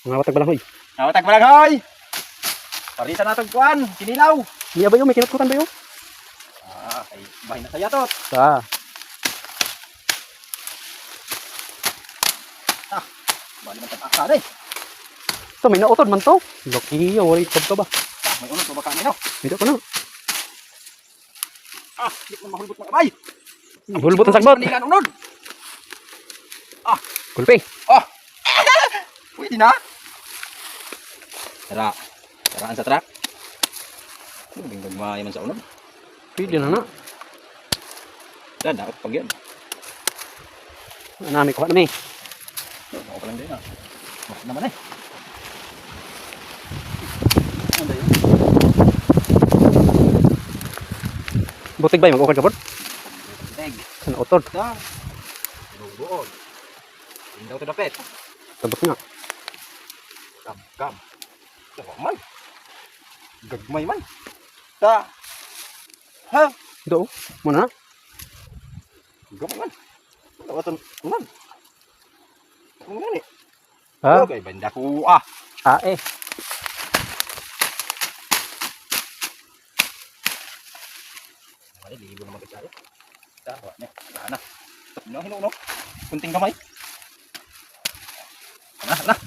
Mga watag balang hoy. Nawatag pa lang hoy. Parisan natong kuan, kinilaw. Iya ba yun? May kinatkutan ba yun? Ay bahin na saya to. Bali man tag-asa deh. Ito, may nautod man to. Laki, wala itod ka ba? May unod to baka nino. Dito ko na. Di ko mahulbot mga kabay. Hulbot ang sagbot. Panilan unod. Kulpi. Pwede na. Tara. Taraan sa truck. Gagmay man sa unod. Pwede na na. Dapat pag yan. Nami ko kami. Ako pa lang din Mas naman eh. Butig ba yung mag-ukod ka po? Teg. Sana utod. Da. Buod. Indaw to dapat. Tabot nga. Kam. Ito man. Gagmay man. Da. Ha? Ito, muna na. Gagmay man. Tawatan man. Ano nga ni? Ha? Okay, banda ko Eh. Ay, libo naman tayo. Dapat na. Sana. Hinuno. Kunting kamay. Na.